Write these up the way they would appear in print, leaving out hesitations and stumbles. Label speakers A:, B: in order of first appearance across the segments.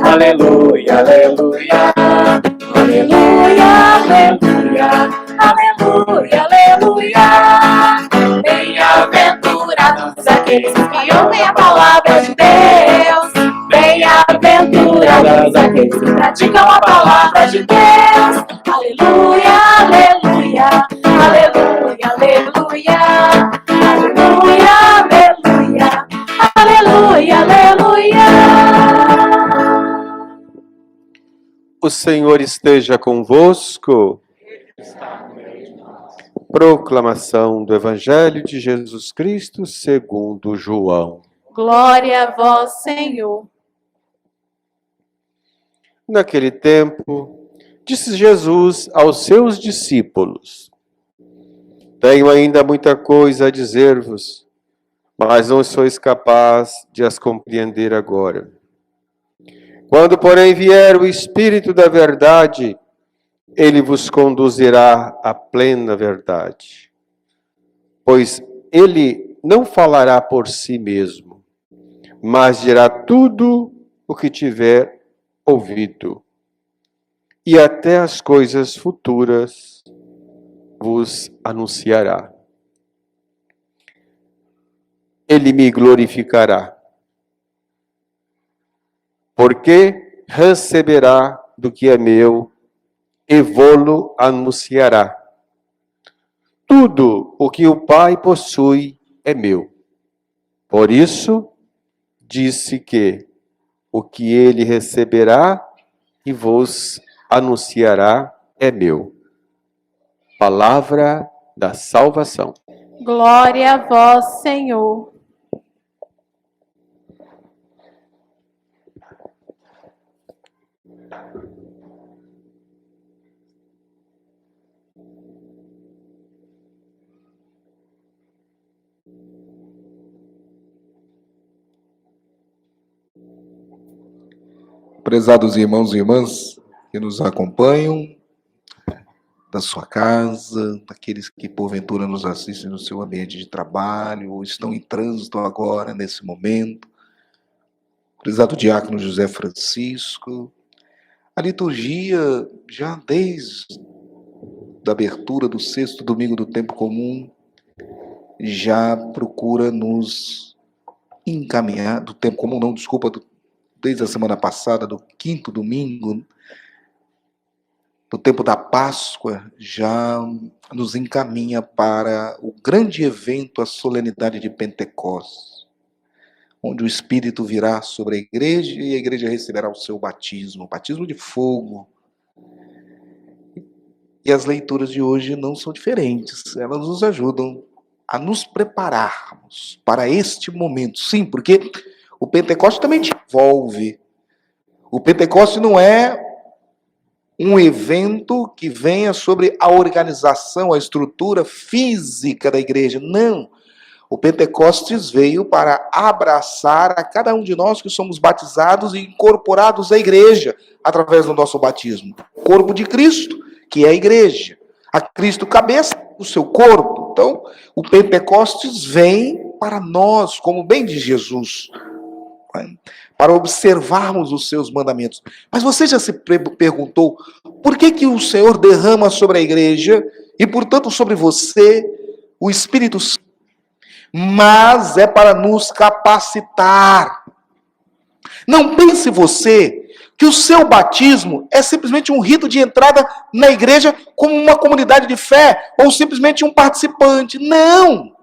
A: aleluia, aleluia, aleluia, aleluia, aleluia, aleluia. Bem-aventurados aqueles que ouvem a palavra de Deus. Bem-aventurados aqueles que praticam a palavra de Deus. Aleluia, aleluia, aleluia, aleluia, aleluia, aleluia, aleluia, aleluia.
B: O Senhor esteja convosco. Proclamação do Evangelho de Jesus Cristo segundo João.
C: Glória a vós, Senhor.
B: Naquele tempo, disse Jesus aos seus discípulos: Tenho ainda muita coisa a dizer-vos, mas não sois capazes de as compreender agora. Quando, porém, vier o Espírito da verdade, ele vos conduzirá à plena verdade. Pois ele não falará por si mesmo, mas dirá tudo o que tiver ouvido. E até as coisas futuras vos anunciará. Ele me glorificará, porque receberá do que é meu e vô-lo anunciará. Tudo o que o Pai possui é meu. Por isso, disse que o que ele receberá e vos anunciará é meu. Palavra da salvação.
C: Glória a vós, Senhor.
D: Prezados irmãos e irmãs que nos acompanham da sua casa, daqueles que porventura nos assistem no seu ambiente de trabalho ou estão em trânsito agora, nesse momento. Prezado diácono José Francisco, a liturgia, já desde a abertura do sexto domingo do tempo comum, já procura nos encaminhar, do tempo comum não, desculpa, desde a semana passada, do quinto domingo, do tempo da Páscoa, já nos encaminha para o grande evento, a solenidade de Pentecostes, onde o Espírito virá sobre a igreja e a igreja receberá o seu batismo, o batismo de fogo. E as leituras de hoje não são diferentes, elas nos ajudam a nos prepararmos para este momento. Sim, porque o Pentecostes também te envolve. O Pentecostes não é um evento que venha sobre a organização, a estrutura física da igreja. Não. O Pentecostes veio para abraçar a cada um de nós que somos batizados e incorporados à igreja através do nosso batismo. O corpo de Cristo, que é a igreja. A Cristo cabeça do seu corpo. Então, o Pentecostes vem para nós, como bem de Jesus, para observarmos os seus mandamentos. Mas você já se perguntou por que o Senhor derrama sobre a igreja e, portanto, sobre você o Espírito Santo? Mas é para nos capacitar. Não pense você que o seu batismo é simplesmente um rito de entrada na igreja como uma comunidade de fé ou simplesmente um participante. Não!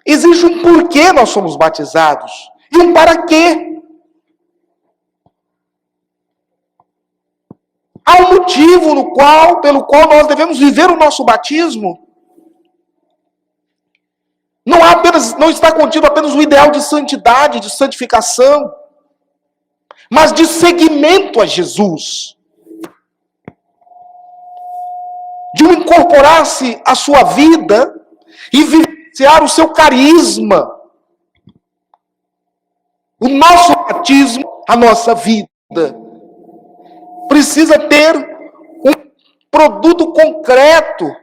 D: Existe um porquê nós somos batizados e um para quê. Há um motivo pelo qual nós devemos viver o nosso batismo. Não está contido apenas o ideal de santidade, de santificação, mas de seguimento a Jesus. De incorporar-se à sua vida e vivenciar o seu carisma. O nosso batismo, a nossa vida, precisa ter um produto concreto,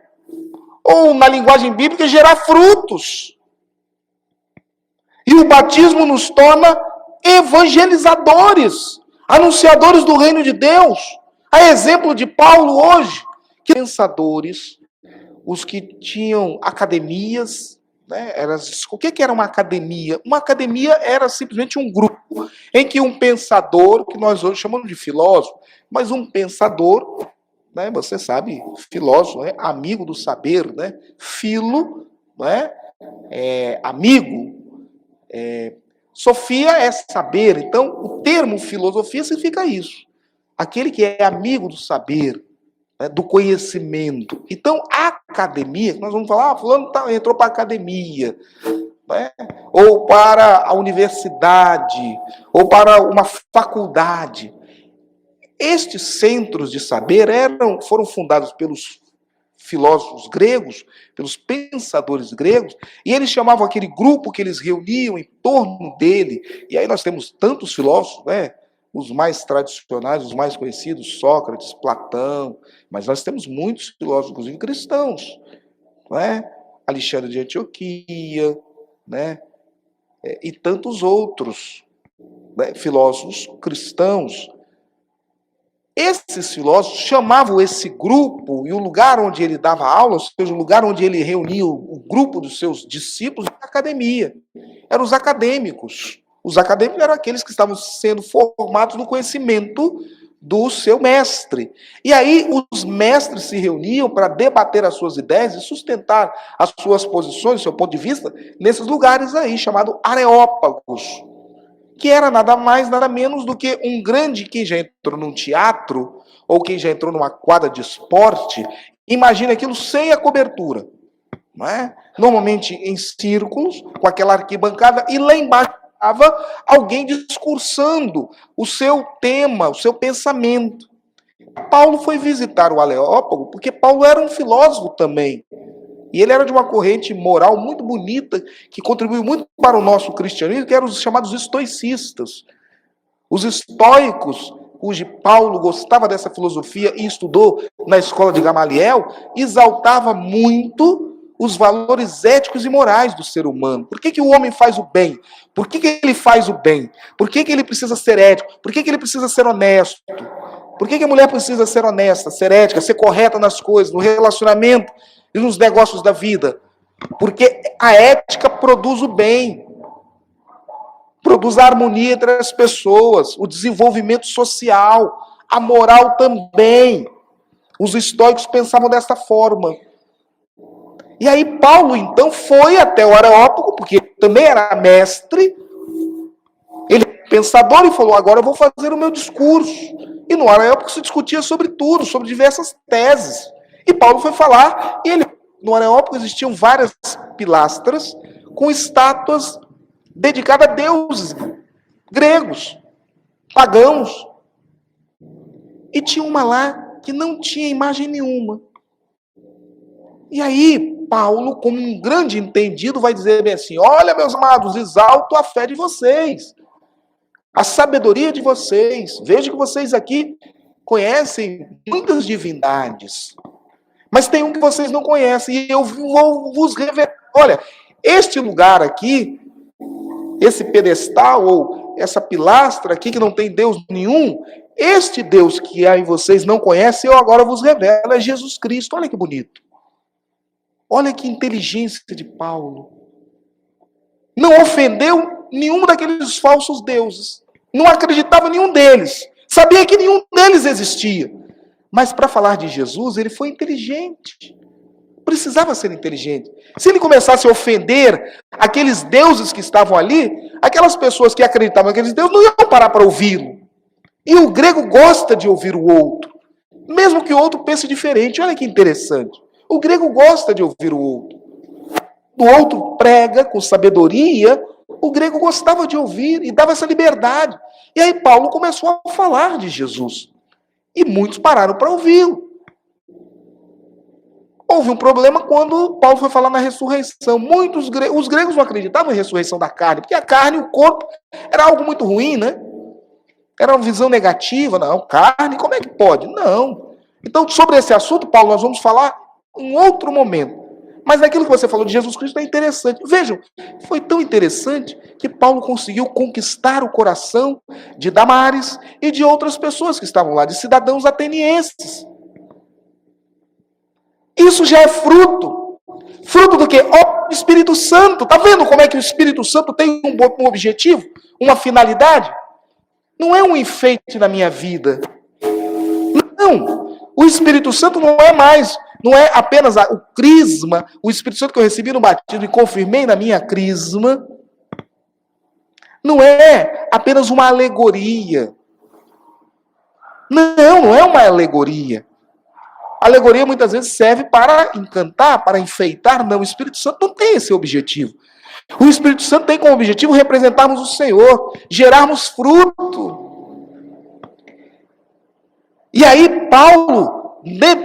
D: ou na linguagem bíblica, gerar frutos. E o batismo nos torna evangelizadores, anunciadores do reino de Deus. A exemplo de Paulo hoje, que pensadores, os que tinham academias, né? O que era uma academia? Uma academia era simplesmente um grupo em que um pensador, que nós hoje chamamos de filósofo, mas um pensador, né? Você sabe, filósofo, né? Amigo do saber, né? Filo, né? Amigo, Sofia é saber. Então, o termo filosofia significa isso. Aquele que é amigo do saber, né, do conhecimento. Então, a academia, nós vamos falar, fulano entrou para a academia, né, ou para a universidade, ou para uma faculdade. Estes centros de saber foram fundados pelos filósofos gregos, pelos pensadores gregos, e eles chamavam aquele grupo que eles reuniam em torno dele. E aí nós temos tantos filósofos, né? Os mais tradicionais, os mais conhecidos, Sócrates, Platão, mas nós temos muitos filósofos, inclusive cristãos, né? Alexandre de Antioquia, né? E tantos outros, né? Filósofos cristãos. Esses filósofos chamavam esse grupo e o lugar onde ele dava aula, ou seja, o lugar onde ele reunia o grupo dos seus discípulos, de academia. Eram os acadêmicos. Os acadêmicos eram aqueles que estavam sendo formados no conhecimento do seu mestre. E aí os mestres se reuniam para debater as suas ideias e sustentar as suas posições, o seu ponto de vista, nesses lugares aí, chamados areópagos, que era nada mais, nada menos do que um grande, quem já entrou num teatro, ou quem já entrou numa quadra de esporte, imagina aquilo sem a cobertura. Não é? Normalmente em círculos, com aquela arquibancada, e lá embaixo estava alguém discursando o seu tema, o seu pensamento. Paulo foi visitar o Areópago, porque Paulo era um filósofo também. E ele era de uma corrente moral muito bonita, que contribuiu muito para o nosso cristianismo, que eram os chamados estoicistas. Os estoicos, cujo Paulo gostava dessa filosofia e estudou na escola de Gamaliel, exaltava muito os valores éticos e morais do ser humano. Por que o homem faz o bem? Por que ele faz o bem? Por que ele precisa ser ético? Por que ele precisa ser honesto? Por que a mulher precisa ser honesta, ser ética, ser correta nas coisas, no relacionamento e nos negócios da vida? Porque a ética produz o bem, produz a harmonia entre as pessoas, o desenvolvimento social, a moral também. Os estoicos pensavam dessa forma. E aí Paulo, então, foi até o Areópago, porque também era mestre, ele é pensador, e falou, agora eu vou fazer o meu discurso. E no Areópago se discutia sobre tudo, sobre diversas teses. E Paulo foi falar, e no Areópago existiam várias pilastras com estátuas dedicadas a deuses gregos, pagãos. E tinha uma lá que não tinha imagem nenhuma. E aí, Paulo, como um grande entendido, vai dizer bem assim, olha, meus amados, exalto a fé de vocês, a sabedoria de vocês. Veja que vocês aqui conhecem muitas divindades, mas tem um que vocês não conhecem, e eu vou vos revelar. Olha, este lugar aqui, esse pedestal, ou essa pilastra aqui, que não tem Deus nenhum, este Deus que há em vocês não conhecem, eu agora vos revelo, é Jesus Cristo. Olha que bonito. Olha que inteligência de Paulo. Não ofendeu nenhum daqueles falsos deuses. Não acreditava em nenhum deles. Sabia que nenhum deles existia. Mas para falar de Jesus, ele foi inteligente. Precisava ser inteligente. Se ele começasse a ofender aqueles deuses que estavam ali, aquelas pessoas que acreditavam naqueles deuses não iam parar para ouvi-lo. E o grego gosta de ouvir o outro. Mesmo que o outro pense diferente. Olha que interessante. O grego gosta de ouvir o outro. O outro prega com sabedoria, o grego gostava de ouvir e dava essa liberdade. E aí Paulo começou a falar de Jesus. E muitos pararam para ouvi-lo. Houve um problema quando Paulo foi falar na ressurreição. Os gregos não acreditavam em ressurreição da carne, porque a carne, o corpo, era algo muito ruim, né? Era uma visão negativa. Não, carne, como é que pode? Não. Então, sobre esse assunto, Paulo, nós vamos falar em outro momento. Mas aquilo que você falou de Jesus Cristo é interessante. Vejam, foi tão interessante que Paulo conseguiu conquistar o coração de Damares e de outras pessoas que estavam lá, de cidadãos atenienses. Isso já é fruto. Fruto do quê? O Espírito Santo. Está vendo como é que o Espírito Santo tem um objetivo? Uma finalidade? Não é um enfeite na minha vida. Não. O Espírito Santo não é apenas o crisma, o Espírito Santo que eu recebi no batismo e confirmei na minha crisma. Não é apenas uma alegoria. Não é uma alegoria. A alegoria muitas vezes serve para encantar, para enfeitar. Não, o Espírito Santo não tem esse objetivo. O Espírito Santo tem como objetivo representarmos o Senhor, gerarmos fruto. E aí, Paulo,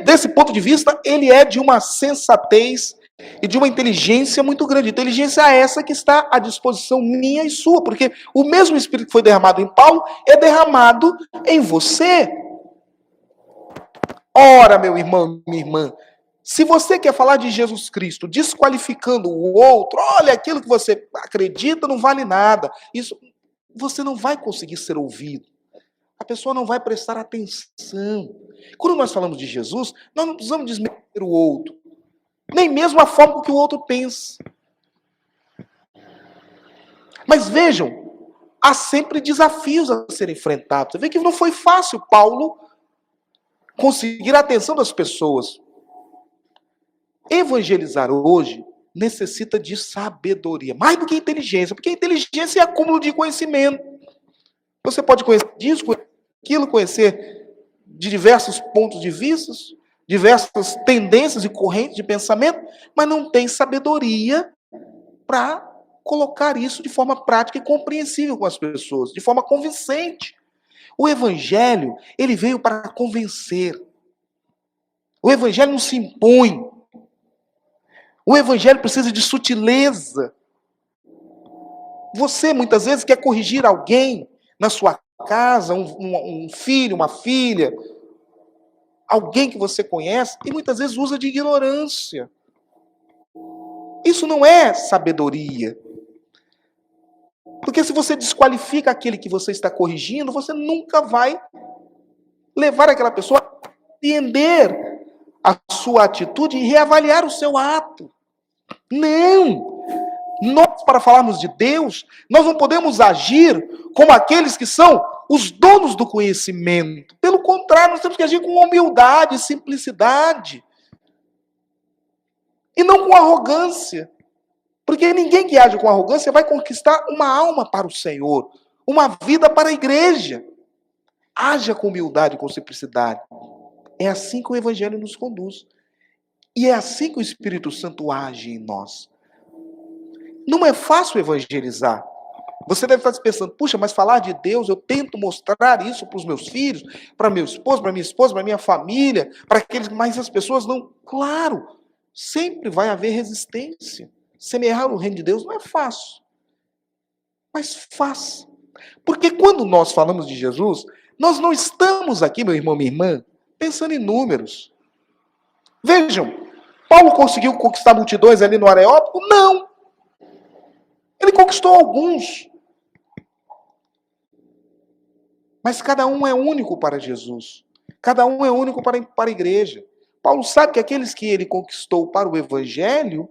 D: desse ponto de vista, ele é de uma sensatez e de uma inteligência muito grande. Inteligência essa que está à disposição minha e sua, porque o mesmo Espírito que foi derramado em Paulo é derramado em você. Ora, meu irmão, minha irmã, se você quer falar de Jesus Cristo desqualificando o outro, olha, aquilo que você acredita não vale nada. Isso, você não vai conseguir ser ouvido. A pessoa não vai prestar atenção. Quando nós falamos de Jesus, nós não precisamos desmerecer o outro. Nem mesmo a forma que o outro pensa. Mas vejam, há sempre desafios a serem enfrentados. Você vê que não foi fácil Paulo conseguir a atenção das pessoas. Evangelizar hoje necessita de sabedoria, mais do que inteligência, porque a inteligência é acúmulo de conhecimento. Você pode conhecer disso, conhecer aquilo, conhecer de diversos pontos de vista, diversas tendências e correntes de pensamento, mas não tem sabedoria para colocar isso de forma prática e compreensível com as pessoas, de forma convincente. O Evangelho, ele veio para convencer. O Evangelho não se impõe. O Evangelho precisa de sutileza. Você, muitas vezes, quer corrigir alguém na sua casa, um filho, uma filha, alguém que você conhece, e muitas vezes usa de ignorância. Isso não é sabedoria. Porque se você desqualifica aquele que você está corrigindo, você nunca vai levar aquela pessoa a entender a sua atitude e reavaliar o seu ato. Não! Nós, para falarmos de Deus, nós não podemos agir como aqueles que são os donos do conhecimento. Pelo contrário, nós temos que agir com humildade, simplicidade. E não com arrogância. Porque ninguém que age com arrogância vai conquistar uma alma para o Senhor, uma vida para a igreja. Haja com humildade e com simplicidade. É assim que o Evangelho nos conduz. E é assim que o Espírito Santo age em nós. Não é fácil evangelizar. Você deve estar pensando, puxa, mas falar de Deus, eu tento mostrar isso para os meus filhos, para meu esposo, para minha esposa, para minha família, para aqueles, mas as pessoas não. Claro, sempre vai haver resistência. Semear o reino de Deus não é fácil. Mas faz. Porque quando nós falamos de Jesus, nós não estamos aqui, meu irmão, minha irmã, pensando em números. Vejam, Paulo conseguiu conquistar multidões ali no Areópago? Não. Ele conquistou alguns. Mas cada um é único para Jesus. Cada um é único para a igreja. Paulo sabe que aqueles que ele conquistou para o Evangelho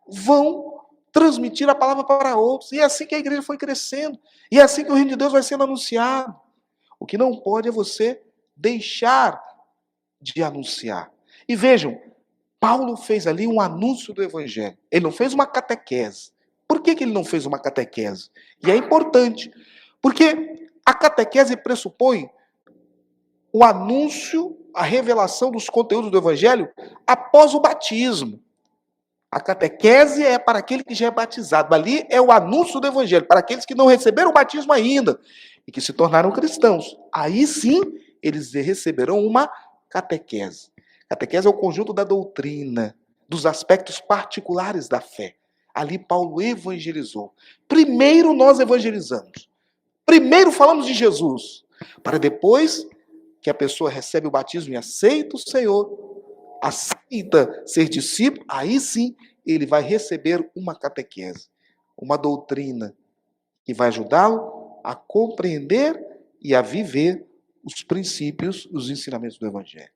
D: vão transmitir a palavra para outros. E é assim que a igreja foi crescendo. E é assim que o reino de Deus vai sendo anunciado. O que não pode é você deixar de anunciar. E vejam, Paulo fez ali um anúncio do Evangelho. Ele não fez uma catequese. Por que ele não fez uma catequese? E é importante, porque a catequese pressupõe o anúncio, a revelação dos conteúdos do Evangelho após o batismo. A catequese é para aquele que já é batizado. Ali é o anúncio do Evangelho, para aqueles que não receberam o batismo ainda e que se tornaram cristãos. Aí sim, eles receberão uma catequese. Catequese é o conjunto da doutrina, dos aspectos particulares da fé. Ali Paulo evangelizou. Primeiro nós evangelizamos. Primeiro falamos de Jesus. Para depois que a pessoa recebe o batismo e aceita o Senhor, aceita ser discípulo, aí sim ele vai receber uma catequese, uma doutrina que vai ajudá-lo a compreender e a viver os princípios, os ensinamentos do Evangelho.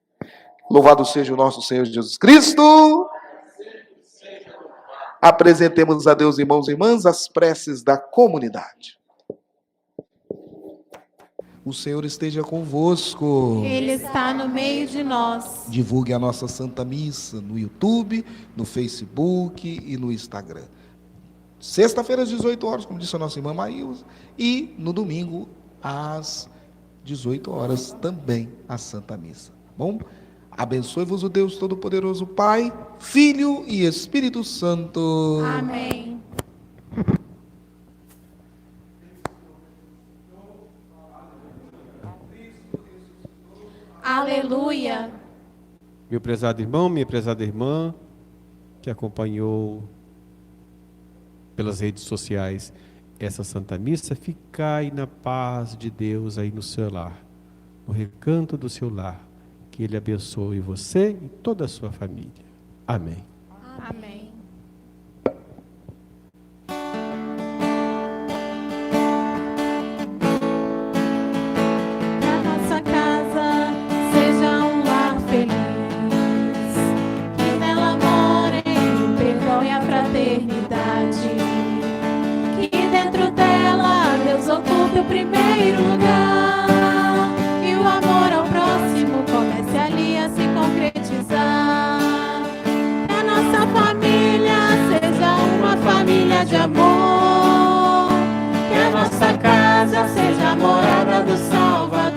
D: Louvado seja o nosso Senhor Jesus Cristo! Apresentemos a Deus, irmãos e irmãs, as preces da comunidade. O Senhor esteja convosco.
C: Ele está no meio de nós.
D: Divulgue a nossa Santa Missa no YouTube, no Facebook e no Instagram. Sexta-feira às 18 horas, como disse a nossa irmã Maílza, e no domingo às 18 horas também a Santa Missa. Bom? Abençoe-vos o Deus Todo-Poderoso, Pai, Filho e Espírito Santo.
C: Amém. Aleluia.
B: Meu prezado irmão, minha prezada irmã, que acompanhou pelas redes sociais essa Santa Missa, ficai na paz de Deus aí no seu lar, no recanto do seu lar. Que Ele abençoe você e toda a sua família. Amém.
C: Amém. Que a nossa casa seja um lar feliz, que nela morem o perdão e a fraternidade, que dentro dela Deus ocupe o primeiro lugar, e o amor ao próximo comece ali a se concretizar. Que a nossa família seja uma família de amor, que a nossa casa seja a morada do Salvador.